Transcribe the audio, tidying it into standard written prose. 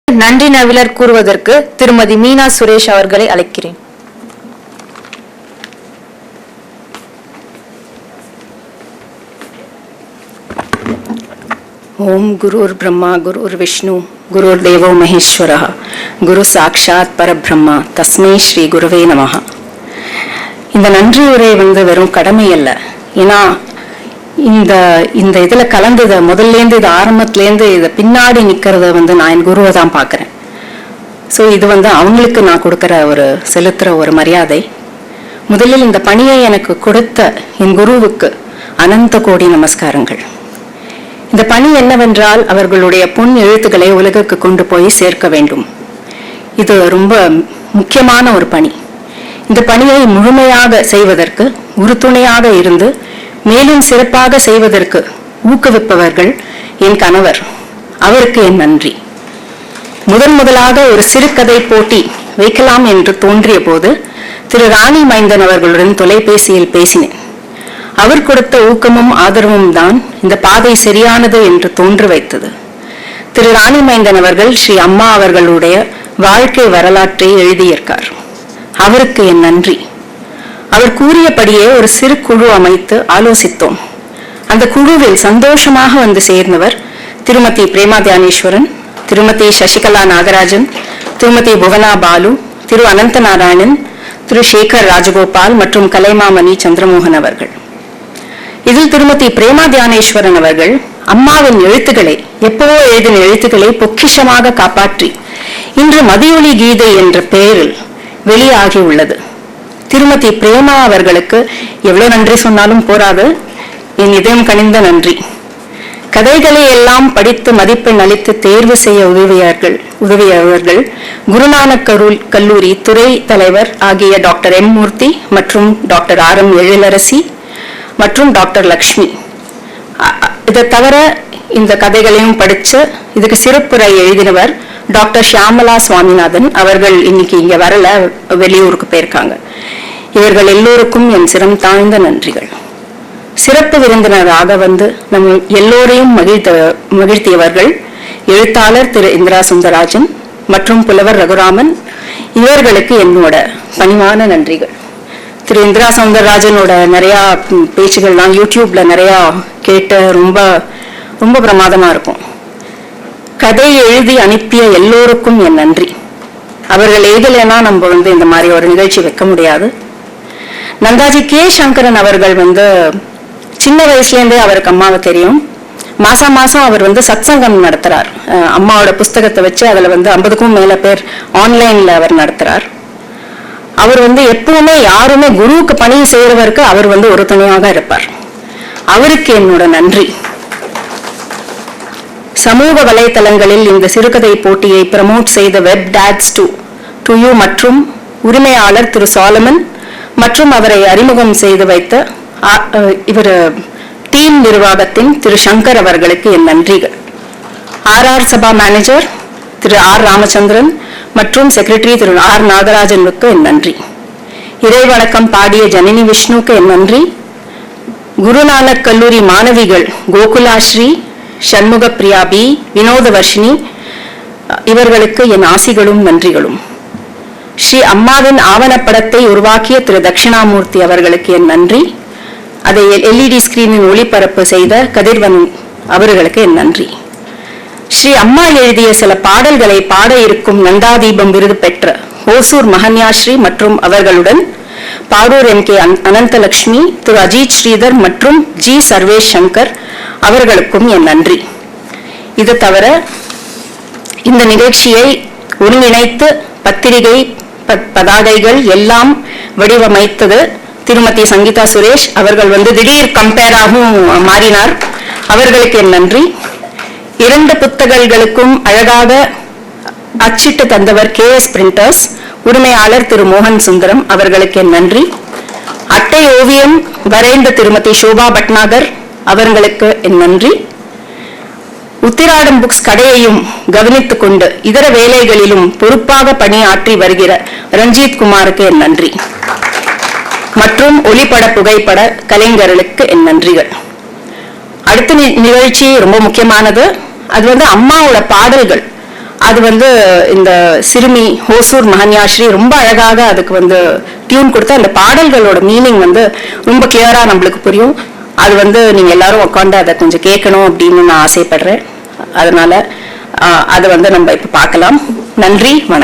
நன்றி நவிலர் கூறுவதற்கு திருமதி மீனா சுரேஷ் அவர்களை அழைக்கிறேன். ஓம் குருர் பிரம்மா குருர் விஷ்ணு குருர் தேவோ மகேஸ்வரः குரு சாட்சாத் பரபிரம்மா தஸ்மை ஸ்ரீ குருவே நமஹ. இந்த நன்றி உரை வெறும் கடமை அல்ல. ஏன்னா இந்த இந்த இதுல கலந்தத முதல்லேருந்து இது ஆரம்பத்துலேருந்து இதை பின்னாடி நிக்கிறத நான் என் குருவை தான் பார்க்குறேன். ஸோ இது அவங்களுக்கு நான் கொடுக்குற செலுத்துற ஒரு மரியாதை. முதலில் இந்த பணியை எனக்கு கொடுத்த என் குருவுக்கு அனந்த கோடி நமஸ்காரங்கள். இந்த பணி என்னவென்றால் அவர்களுடைய பொன் எழுத்துக்களை உலகுக்கு கொண்டு போய் சேர்க்க வேண்டும். இது ரொம்ப முக்கியமான ஒரு பணி. இந்த பணியை முழுமையாக செய்வதற்கு உறுதுணையாக இருந்து மேலும் சிறப்பாக செய்வதற்கு ஊக்குவிப்பவர்கள் என் கணவர். அவருக்கு என் நன்றி. முதலாக ஒரு சிறுகதை போட்டி வைக்கலாம் என்று தோன்றிய போது திரு ராணி மைந்தன் அவர்களுடன் தொலைபேசியில் பேசினேன். அவர் கொடுத்த ஊக்கமும் ஆதரவும் தான் இந்த பாதை சரியானது என்று தோன்று வைத்தது. திரு ராணி மைந்தன் அவர்கள் ஸ்ரீ அம்மா அவர்களுடைய வாழ்க்கை வரலாற்றை எழுதியிருக்கார். அவருக்கு என் நன்றி. அவர் கூறியபடியே ஒரு சிறு குழு அமைத்து ஆலோசித்தோம். அந்த குழுவில் சந்தோஷமாக சேர்ந்தவர் திருமதி பிரேமா தியானேஸ்வரன், திருமதி சசிகலா நாகராஜன், திருமதி புவனா பாலு, திரு அனந்த நாராயணன், திரு சேகர் ராஜகோபால் மற்றும் கலைமாமணி சந்திரமோகன் அவர்கள். இதில் திருமதி பிரேமா தியானேஸ்வரன் அவர்கள் அம்மாவின் எழுத்துக்களை, எப்பவோ எழுதின எழுத்துக்களை பொக்கிஷமாக காப்பாற்றி இன்று மதியொலி கீதை என்ற பெயரில் வெளியாகி உள்ளது. திருமதி பிரேமா அவர்களுக்கு எவ்வளவு நன்றி சொன்னாலும் போராது. என் இதயம் கனிந்த நன்றி. கதைகளை எல்லாம் படித்து மதிப்பெண் அளித்து தேர்வு செய்ய உதவியவர்கள் குருநானக் கல்லூரி துறை தலைவர் ஆகிய டாக்டர் எம் மூர்த்தி மற்றும் டாக்டர் RM எழிலரசி மற்றும் டாக்டர் லக்ஷ்மி. இதை தவிர இந்த கதைகளையும் படிச்சு இதுக்கு சிறப்புரை எழுதினவர் டாக்டர் ஷியாமலா சுவாமிநாதன் அவர்கள். இன்னைக்கு இங்க வரல, வெளியூருக்கு போயிருக்காங்க. இவர்கள் எல்லோருக்கும் என் சிரம் தாழ்ந்த நன்றிகள். சிறப்பு விருந்தினராக நம்ம எல்லோரையும் மகிழ்த்தியவர்கள் எழுத்தாளர் திரு இந்திரா சுந்தரராஜன் மற்றும் புலவர் ரகுராமன். இவர்களுக்கு என்னோட பணிவான நன்றிகள். திரு இந்திரா சுந்தரராஜனோட நிறைய பேச்சுகள்லாம் யூடியூப்ல நிறைய கேட்டு ரொம்ப ரொம்ப பிரமாதமா இருக்கும். கதை எழுதி அனுப்பிய எல்லோருக்கும் என் நன்றி. அவர்கள் எழுதலைன்னா நம்ம இந்த மாதிரி ஒரு நிகழ்ச்சி வைக்க முடியாது. நந்தாஜி கே சங்கரன் அவர்கள் சின்ன வயசுலேருந்தே அவருக்கு அம்மாவை தெரியும். மாசம் அவர் சத்சங்கம் நடத்துறார். அம்மாவோட புஸ்தகத்தை வச்சு அதுல 50க்கும் மேல பேர் ஆன்லைன்ல அவர் நடத்துறார். அவர் எப்பவுமே யாருமே குருவுக்கு பணி செய்யறவருக்கு அவர் ஒரு துணையாக இருப்பார். அவருக்கு என்னோட நன்றி. சமூக வலைத்தளங்களில் இந்த சிறுகதை போட்டியை ப்ரமோட் செய்த வெப் டாட்ஸ் டு யூ மற்றும் உரிமையாளர் திரு சாலமன் மற்றும் அவரை அறிமுகம் செய்து வைத்த இவர் டீம் நிர்வாகத்தின் திரு சங்கர் அவர்களுக்கு என் நன்றிகள். RR சபா மேனேஜர் திரு R ராமச்சந்திரன் மற்றும் செக்ரட்டரி திரு R நாகராஜனுக்கு என் நன்றி. இறைவணக்கம் பாடிய ஜனனி விஷ்ணுக்கு என் நன்றி. குருநானக் கல்லூரி மாணவிகள் கோகுலாஸ்ரீ, சண்முக பிரியா பி, வினோதவர்ஷினி இவர்களுக்கு என் ஆசிகளும் நன்றிகளும். ஸ்ரீ அம்மாவின் ஆவணப்படத்தை உருவாக்கிய திரு தட்சிணாமூர்த்தி அவர்களுக்கு என் நன்றி. அதை LED ஸ்கிரீனில் ஒளிபரப்பு செய்த கதிர்வன் அவர்களுக்கு என் நன்றி. ஸ்ரீ அம்மா எழுதிய சில பாடல்களை பாட இருக்கும் நந்தாதீபம் விருது பெற்ற ஓசூர் மகன்யாஸ்ரீ மற்றும் அவர்களுடன் பாடூர் MK அனந்தலட்சுமி, திரு அஜித் ஸ்ரீதர் மற்றும் G சர்வேஷ் சங்கர் அவர்களுக்கும் என் நன்றி. இது தவிர இந்த நிகழ்ச்சியை ஒருங்கிணைத்து பத்திரிகை பதாகைகள் எல்லாம் வடிவமைத்தது திருமதி சங்கீதா சுரேஷ் அவர்கள். திடீர் கம்பேராகவும் மாறினார். அவர்களுக்கு என் நன்றி. 2 புத்தகங்களுக்கும் அழகாக அச்சிட்டு தந்தவர் KS பிரிண்டர்ஸ் உரிமையாளர் திரு மோகன் சுந்தரம் அவர்களுக்கு என் நன்றி. அட்டை ஓவியம் வரைந்த திருமதி சோபா பட்நாகர் அவர்களுக்கு என் நன்றி. உத்திராடம் புக்ஸ் கடையையும் கவனித்துக் கொண்டு இதர வேலைகளிலும் பொறுப்பாக பணியாற்றி வருகிற ரஞ்சித் குமாருக்கு என் நன்றி. மற்றும் ஒளிப்பட புகைப்பட கலைஞர்களுக்கு என் நன்றிகள். அடுத்த நிகழ்ச்சி ரொம்ப முக்கியமானது. அது அம்மாவோட பாடல்கள் அது வந்து இந்த சிறுமி ஹோசூர் மகன்யாஸ்ரீ ரொம்ப அழகாக அதுக்கு வந்து டியூன் கொடுத்து அந்த பாடல்களோட மீனிங் வந்து ரொம்ப கிளியரா நம்மளுக்கு புரியும். அது வந்து நீங்க எல்லாரும் உட்காந்து அதை கொஞ்சம் கேட்கணும் அப்படின்னு நான் ஆசைப்படுறேன். அதனால அதை வந்து நம்ம இப்ப பார்க்கலாம். நன்றி, வணக்கம்.